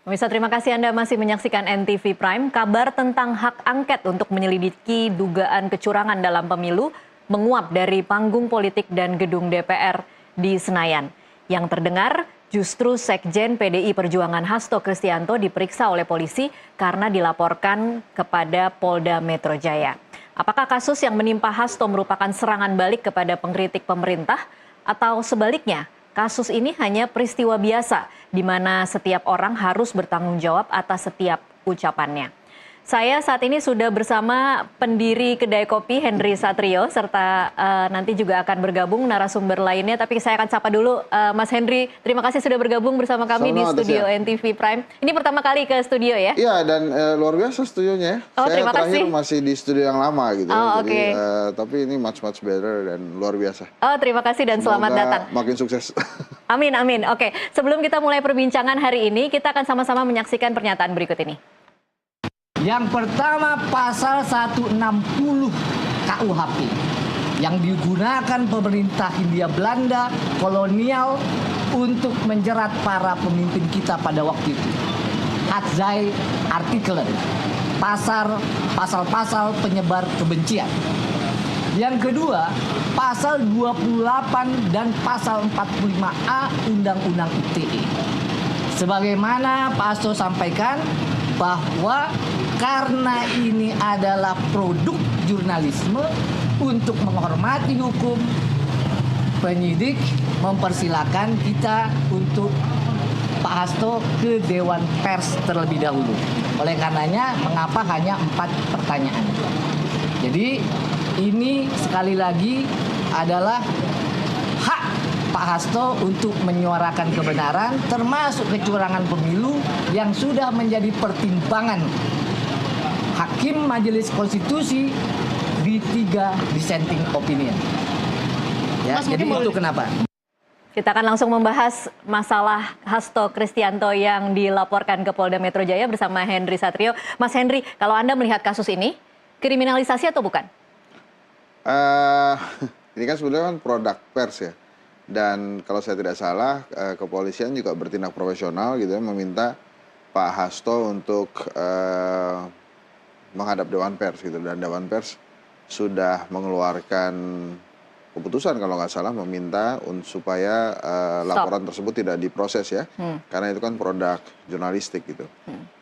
Pemirsa, terima kasih Anda masih menyaksikan NTV Prime. Kabar tentang hak angket untuk menyelidiki dugaan kecurangan dalam pemilu menguap dari panggung politik dan gedung DPR di Senayan. Yang terdengar justru Sekjen PDI Perjuangan Hasto Kristianto diperiksa oleh polisi karena dilaporkan kepada Polda Metro Jaya. Apakah kasus yang menimpa Hasto merupakan serangan balik kepada pengkritik pemerintah atau sebaliknya? Kasus ini hanya peristiwa biasa, di mana setiap orang harus bertanggung jawab atas setiap ucapannya. Saya saat ini sudah bersama pendiri Kedai Kopi Henry Satrio, serta nanti juga akan bergabung narasumber lainnya. Tapi saya akan sapa dulu Mas Henry. Terima kasih sudah bergabung bersama kami di studio NTV Prime. Ini pertama kali ke studio ya? Iya, dan luar biasa studionya. Oh, saya terakhir kasih. masih di studio yang lama gitu. Oh, Jadi, tapi ini much better dan luar biasa. Oh, terima kasih dan selamat datang. Makin sukses. Amin, amin. Oke, sebelum kita mulai perbincangan hari ini, kita akan sama-sama menyaksikan pernyataan berikut ini. Yang pertama, pasal 160 KUHP yang digunakan pemerintah Hindia Belanda kolonial untuk menjerat para pemimpin kita pada waktu itu. Hadzai Artikelen, pasal-pasal penyebar kebencian. Yang kedua, pasal 28 dan pasal 45A Undang-Undang ITE. Sebagaimana Pak Hasto sampaikan bahwa karena ini adalah produk jurnalisme, untuk menghormati hukum, penyidik mempersilahkan kita untuk Pak Hasto ke Dewan Pers terlebih dahulu. Oleh karenanya, mengapa hanya 4 pertanyaan? Jadi ini sekali lagi adalah hak Pak Hasto untuk menyuarakan kebenaran, termasuk kecurangan pemilu yang sudah menjadi pertimbangan Hakim Majelis Konstitusi di 3 dissenting opinion. Ya, jadi itu kenapa? Kita akan langsung membahas masalah Hasto Kristianto yang dilaporkan ke Polda Metro Jaya bersama Henry Satrio. Mas Henry, kalau Anda melihat kasus ini, kriminalisasi atau bukan? Ini kan sebenarnya kan produk pers ya. Dan kalau saya tidak salah, kepolisian juga bertindak profesional gitu ya, meminta Pak Hasto untuk menghadap Dewan Pers gitu. Dan Dewan Pers sudah mengeluarkan keputusan kalau nggak salah meminta supaya laporan tersebut tidak diproses ya. Karena itu kan produk jurnalistik gitu.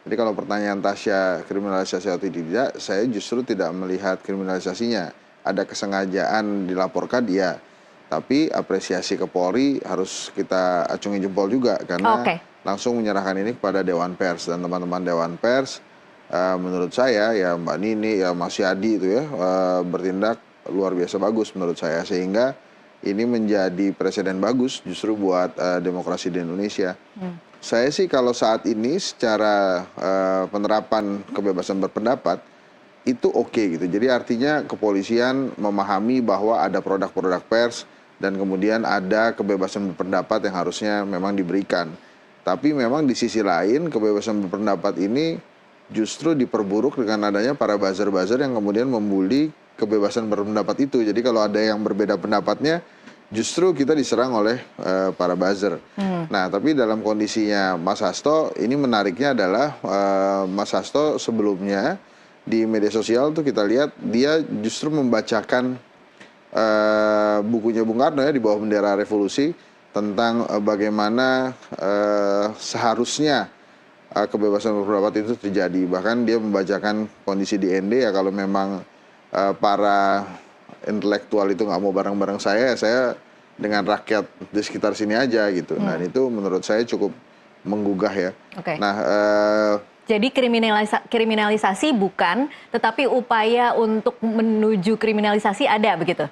Jadi kalau pertanyaan Tasya kriminalisasi atau tidak, saya justru tidak melihat kriminalisasinya. Ada kesengajaan dilaporkan dia. Tapi apresiasi ke Polri harus kita acungi jempol juga karena langsung menyerahkan ini kepada Dewan Pers dan teman-teman Dewan Pers. Menurut saya ya Mbak Nini ya Mas Yadi itu ya bertindak luar biasa bagus menurut saya, sehingga ini menjadi presiden bagus justru buat demokrasi di Indonesia. Saya sih kalau saat ini secara penerapan kebebasan berpendapat itu oke gitu. Jadi artinya kepolisian memahami bahwa ada produk-produk pers dan kemudian ada kebebasan berpendapat yang harusnya memang diberikan. Tapi memang di sisi lain kebebasan berpendapat ini justru diperburuk dengan adanya para buzzer-buzzer yang kemudian membuli kebebasan berpendapat itu. Jadi kalau ada yang berbeda pendapatnya, justru kita diserang oleh para buzzer. Nah, tapi dalam kondisinya Mas Hasto, ini menariknya adalah Mas Hasto sebelumnya di media sosial tuh kita lihat dia justru membacakan bukunya Bung Karno ya di bawah bendera revolusi tentang bagaimana seharusnya kebebasan berpendapat itu terjadi. Bahkan dia membacakan kondisi di ND ya, kalau memang para intelektual itu nggak mau bareng-bareng saya dengan rakyat di sekitar sini aja gitu. Nah itu menurut saya cukup menggugah ya. Nah jadi kriminalisasi bukan, tetapi upaya untuk menuju kriminalisasi ada begitu?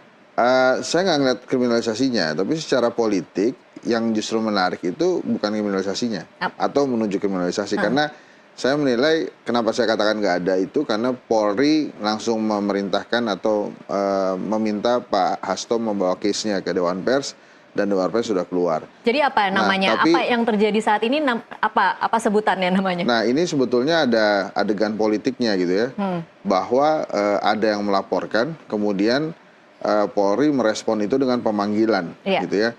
Saya nggak ngeliat kriminalisasinya, tapi secara politik yang justru menarik itu bukan kriminalisasinya atau menuju kriminalisasi. Karena saya menilai kenapa saya katakan nggak ada itu karena Polri langsung memerintahkan atau meminta Pak Hasto membawa case-nya ke Dewan Pers dan Dewan Pers sudah keluar. Jadi apa namanya? Apa yang terjadi saat ini? Apa sebutannya namanya? Nah ini sebetulnya ada adegan politiknya gitu ya, bahwa ada yang melaporkan, kemudian Polri merespon itu dengan pemanggilan, gitu ya.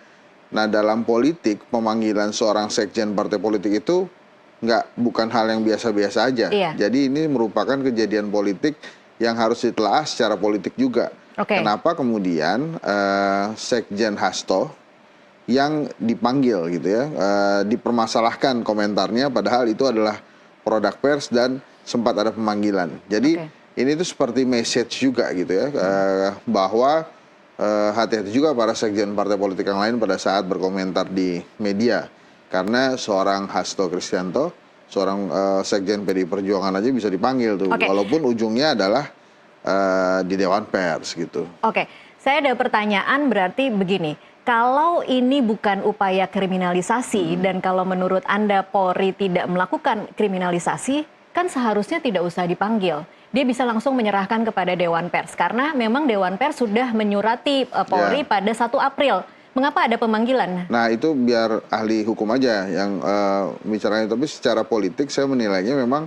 Nah dalam politik pemanggilan seorang sekjen partai politik itu bukan hal yang biasa-biasa aja. Iya. Jadi ini merupakan kejadian politik yang harus ditelaah secara politik juga. Oke. Kenapa kemudian Sekjen Hasto yang dipanggil gitu ya, dipermasalahkan komentarnya, padahal itu adalah produk pers dan sempat ada pemanggilan. Jadi ini tuh seperti message juga gitu ya, bahwa hati-hati juga para sekjen partai politik yang lain pada saat berkomentar di media. Karena seorang Hasto Kristianto, seorang sekjen PDI Perjuangan aja bisa dipanggil tuh, walaupun ujungnya adalah di Dewan Pers gitu. Oke, saya ada pertanyaan, berarti begini, kalau ini bukan upaya kriminalisasi dan kalau menurut Anda Polri tidak melakukan kriminalisasi, kan seharusnya tidak usah dipanggil. Dia bisa langsung menyerahkan kepada Dewan Pers karena memang Dewan Pers sudah menyurati Polri pada 1 April. Mengapa ada pemanggilan? Nah itu biar ahli hukum aja yang bicaranya, tapi secara politik saya menilainya memang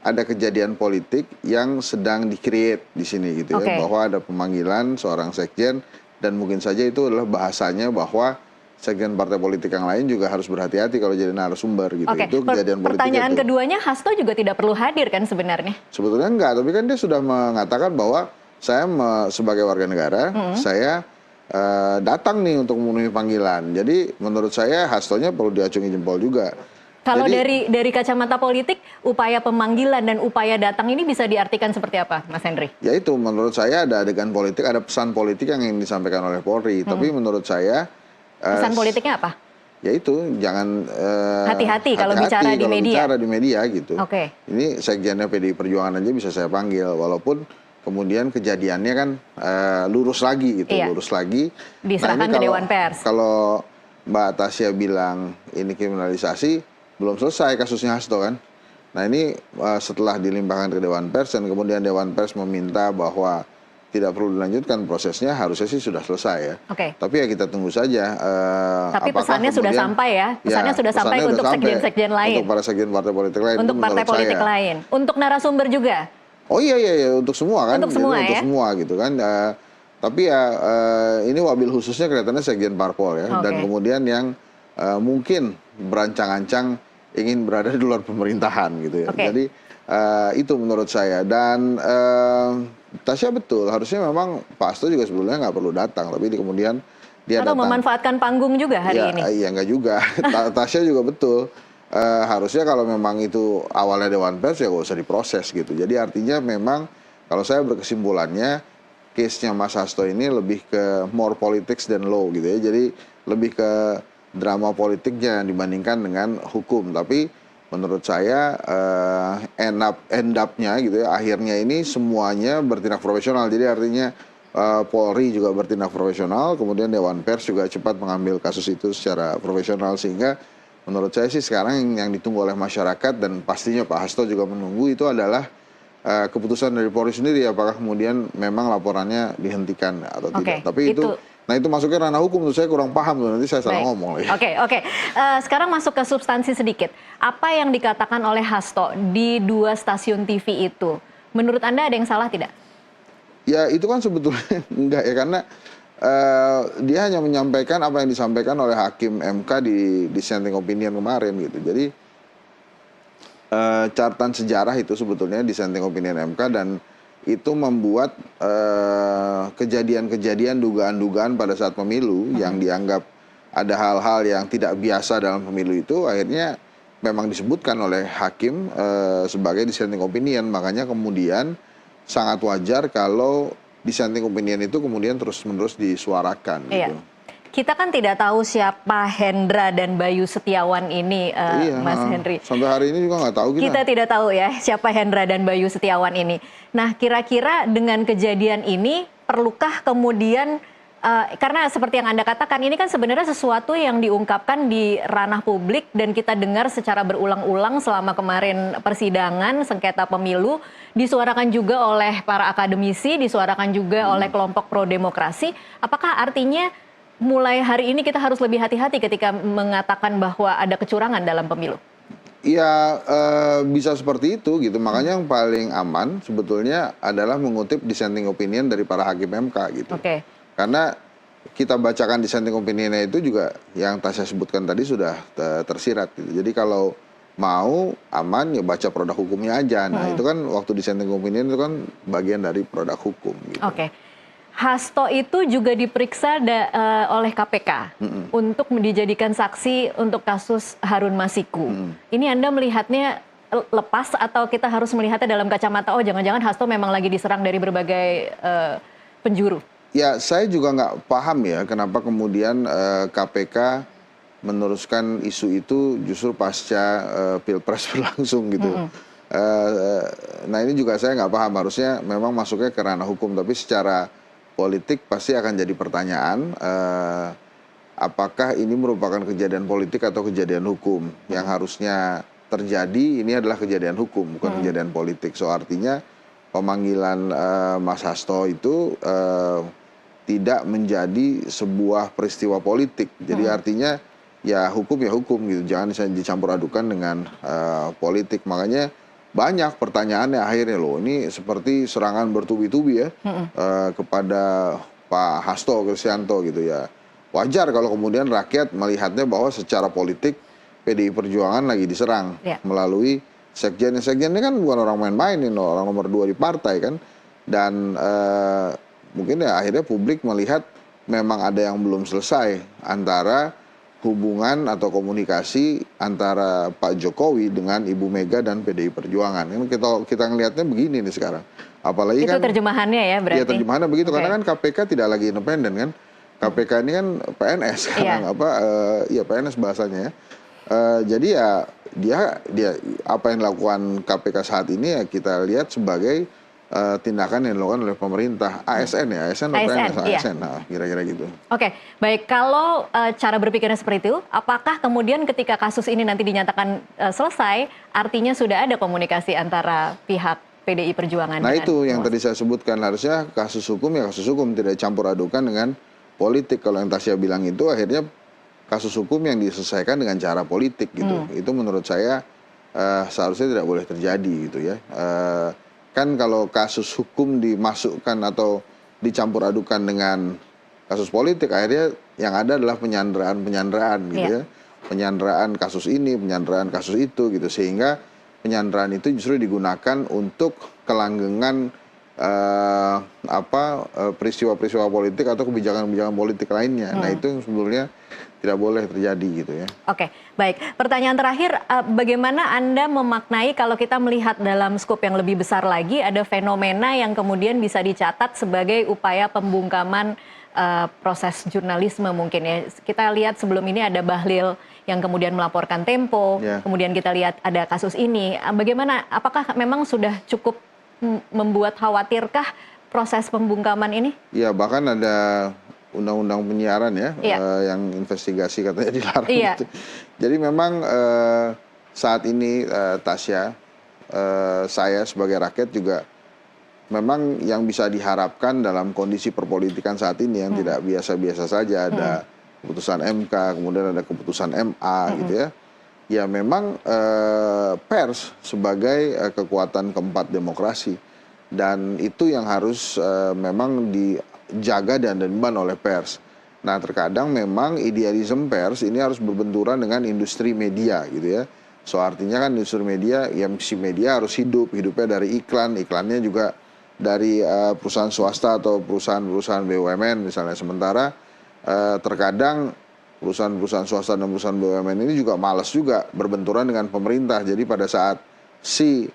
ada kejadian politik yang sedang di-create di sini gitu ya, bahwa ada pemanggilan seorang sekjen dan mungkin saja itu adalah bahasanya bahwa sekjen partai politik yang lain juga harus berhati-hati kalau jadi narasumber gitu. Itu kejadian politik. Pertanyaan keduanya, Hasto juga tidak perlu hadir kan sebenarnya? Sebetulnya enggak, tapi kan dia sudah mengatakan bahwa saya sebagai warga negara, saya datang nih untuk memenuhi panggilan. Jadi menurut saya Hastonya perlu diacungi jempol juga. Kalau dari kacamata politik, upaya pemanggilan dan upaya datang ini bisa diartikan seperti apa, Mas Henry? Ya itu, menurut saya ada adegan politik, ada pesan politik yang ingin disampaikan oleh Polri. Tapi menurut saya pesan politiknya apa? Ya itu, jangan hati-hati kalau bicara di media. Bicara di media gitu. Ini sekjennya PDI Perjuangan aja bisa saya panggil, walaupun kemudian kejadiannya kan lurus lagi gitu, lurus lagi. Diserahkan ke Dewan Pers. Kalau Mbak Tasya bilang ini kriminalisasi, belum selesai kasusnya Hasto kan. Nah ini setelah dilimpahkan ke Dewan Pers dan kemudian Dewan Pers meminta bahwa tidak perlu dilanjutkan prosesnya, harusnya sih sudah selesai ya. Tapi ya kita tunggu saja. Tapi pesannya sudah sampai ya? Pesannya sudah sampai untuk sekjen-sekjen lain? Untuk para sekjen partai politik lain. Untuk partai politik lain. Untuk narasumber juga? Oh iya, untuk semua kan. Untuk semua untuk semua gitu kan. Tapi ya ini wabil khususnya kelihatannya sekjen parpol ya. Dan kemudian yang mungkin berancang-ancang ingin berada di luar pemerintahan gitu ya. Jadi itu menurut saya. Dan Tasya betul, harusnya memang Pak Hasto juga sebelumnya nggak perlu datang, tapi kemudian dia atau datang. Memanfaatkan panggung juga hari ini. Iya nggak juga. Tasya juga betul. Harusnya kalau memang itu awalnya Dewan Pers ya nggak usah diproses gitu. Jadi artinya memang kalau saya berkesimpulannya case-nya Mas Hasto ini lebih ke more politics than law gitu ya. Jadi lebih ke drama politiknya dibandingkan dengan hukum. Tapi menurut saya end up-nya gitu ya, akhirnya ini semuanya bertindak profesional. Jadi artinya Polri juga bertindak profesional, kemudian Dewan Pers juga cepat mengambil kasus itu secara profesional, sehingga menurut saya sih sekarang yang ditunggu oleh masyarakat dan pastinya Pak Hasto juga menunggu itu adalah keputusan dari Polri sendiri, apakah kemudian memang laporannya dihentikan atau tidak. Tapi itu masuknya ranah hukum, tuh saya kurang paham tuh, nanti saya salah ngomong. Oke. Sekarang masuk ke substansi sedikit. Apa yang dikatakan oleh Hasto di 2 stasiun TV itu, menurut Anda ada yang salah tidak? Ya itu kan sebetulnya enggak ya, karena dia hanya menyampaikan apa yang disampaikan oleh Hakim MK di dissenting opinion kemarin gitu. Jadi catatan sejarah itu sebetulnya dissenting opinion MK, dan itu membuat kejadian-kejadian, dugaan-dugaan pada saat pemilu yang dianggap ada hal-hal yang tidak biasa dalam pemilu itu akhirnya memang disebutkan oleh hakim sebagai dissenting opinion. Makanya kemudian sangat wajar kalau dissenting opinion itu kemudian terus-menerus disuarakan. Gitu. Kita kan tidak tahu siapa Hendra dan Bayu Setiawan ini, Mas Henry. Sampai hari ini juga nggak tahu kita. Kita tidak tahu ya siapa Hendra dan Bayu Setiawan ini. Nah, kira-kira dengan kejadian ini, perlukah kemudian, karena seperti yang Anda katakan, ini kan sebenarnya sesuatu yang diungkapkan di ranah publik dan kita dengar secara berulang-ulang selama kemarin persidangan sengketa pemilu, disuarakan juga oleh para akademisi, disuarakan juga oleh kelompok pro-demokrasi. Apakah artinya mulai hari ini kita harus lebih hati-hati ketika mengatakan bahwa ada kecurangan dalam pemilu? Ya bisa seperti itu gitu. Makanya yang paling aman sebetulnya adalah mengutip dissenting opinion dari para hakim MK gitu. Karena kita bacakan dissenting opinionnya itu juga yang Tasya sebutkan tadi sudah tersirat gitu. Jadi kalau mau aman ya baca produk hukumnya aja. Nah itu kan waktu dissenting opinion itu kan bagian dari produk hukum. Gitu. Oke. Hasto itu juga diperiksa oleh KPK untuk dijadikan saksi untuk kasus Harun Masiku. Ini Anda melihatnya lepas atau kita harus melihatnya dalam kacamata, oh jangan-jangan Hasto memang lagi diserang dari berbagai penjuru? Ya saya juga nggak paham ya kenapa kemudian KPK meneruskan isu itu justru pasca Pilpres berlangsung gitu. Nah ini juga saya nggak paham, harusnya memang masuknya ke ranah hukum, tapi secara politik pasti akan jadi pertanyaan apakah ini merupakan kejadian politik atau kejadian hukum. Yang harusnya terjadi ini adalah kejadian hukum bukan kejadian politik. So artinya pemanggilan Mas Hasto itu tidak menjadi sebuah peristiwa politik. Jadi artinya ya hukum gitu, jangan dicampur adukan dengan politik. Makanya banyak pertanyaannya akhirnya loh, ini seperti serangan bertubi-tubi ya kepada Pak Hasto Kristianto gitu ya. Wajar kalau kemudian rakyat melihatnya bahwa secara politik PDI Perjuangan lagi diserang melalui sekjen. Sekjen ini kan bukan orang main-main, ini orang nomor 2 di partai kan. Dan mungkin ya akhirnya publik melihat memang ada yang belum selesai antara hubungan atau komunikasi antara Pak Jokowi dengan Ibu Mega dan PDI Perjuangan. Ini kita ngelihatnya begini nih sekarang. Apalagi itu kan terjemahannya ya berarti. Iya, terjemahannya begitu karena kan KPK tidak lagi independen kan. KPK ini kan PNS sekarang PNS bahasanya ya. Jadi ya dia apa yang dilakukan KPK saat ini ya kita lihat sebagai tindakan yang dilakukan oleh pemerintah. ASN ya, ASN atau PNS? ASN, nah kira-kira gitu. Oke, baik. Kalau cara berpikirnya seperti itu, apakah kemudian ketika kasus ini nanti dinyatakan selesai, artinya sudah ada komunikasi antara pihak PDI Perjuangan? Nah itu yang tadi saya sebutkan, harusnya kasus hukum ya kasus hukum, tidak campur adukan dengan politik. Kalau yang Tasya bilang itu akhirnya kasus hukum yang diselesaikan dengan cara politik gitu. Itu menurut saya seharusnya tidak boleh terjadi gitu ya. Kan kalau kasus hukum dimasukkan atau dicampur adukan dengan kasus politik, akhirnya yang ada adalah penyanderaan gitu ya. Penyanderaan kasus ini, penyanderaan kasus itu gitu. Sehingga penyanderaan itu justru digunakan untuk kelanggengan peristiwa-peristiwa politik atau kebijakan-kebijakan politik lainnya. Nah itu yang sebetulnya tidak boleh terjadi gitu ya. Oke, baik. Pertanyaan terakhir, bagaimana Anda memaknai kalau kita melihat dalam skop yang lebih besar lagi, ada fenomena yang kemudian bisa dicatat sebagai upaya pembungkaman proses jurnalisme mungkin ya. Kita lihat sebelum ini ada Bahlil yang kemudian melaporkan Tempo, kemudian kita lihat ada kasus ini. Bagaimana, apakah memang sudah cukup membuat khawatirkah proses pembungkaman ini? Ya, bahkan ada undang-undang penyiaran ya, yang investigasi katanya dilarang. Gitu. Jadi memang saat ini Tasya, saya sebagai rakyat juga memang yang bisa diharapkan dalam kondisi perpolitikan saat ini yang tidak biasa-biasa saja, ada keputusan MK, kemudian ada keputusan MA gitu ya. Ya memang pers sebagai kekuatan keempat demokrasi, dan itu yang harus memang dijaga dan diemban oleh pers. Nah terkadang memang idealisme pers ini harus berbenturan dengan industri media gitu ya. So artinya kan industri media, ya si media harus hidupnya dari iklan, iklannya juga dari perusahaan swasta atau perusahaan BUMN misalnya. Sementara terkadang perusahaan-perusahaan swasta dan perusahaan BUMN ini juga malas juga berbenturan dengan pemerintah. Jadi pada saat si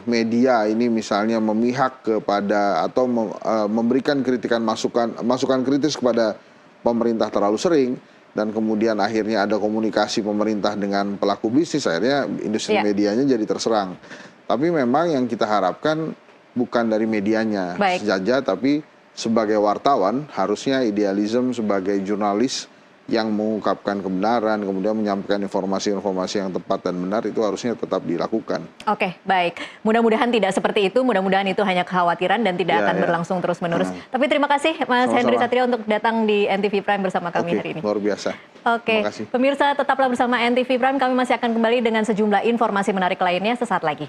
media ini misalnya memihak kepada atau memberikan masukan kritis kepada pemerintah terlalu sering, dan kemudian akhirnya ada komunikasi pemerintah dengan pelaku bisnis, akhirnya industri medianya jadi terserang. Tapi memang yang kita harapkan bukan dari medianya saja, tapi sebagai wartawan harusnya idealisme sebagai jurnalis yang mengungkapkan kebenaran, kemudian menyampaikan informasi-informasi yang tepat dan benar, itu harusnya tetap dilakukan. Oke, baik. Mudah-mudahan tidak seperti itu, mudah-mudahan itu hanya kekhawatiran dan tidak akan berlangsung terus-menerus. Tapi terima kasih Mas Henry Satrio untuk datang di NTV Prime bersama kami hari ini. Luar biasa. Oke, pemirsa tetaplah bersama NTV Prime, kami masih akan kembali dengan sejumlah informasi menarik lainnya sesaat lagi.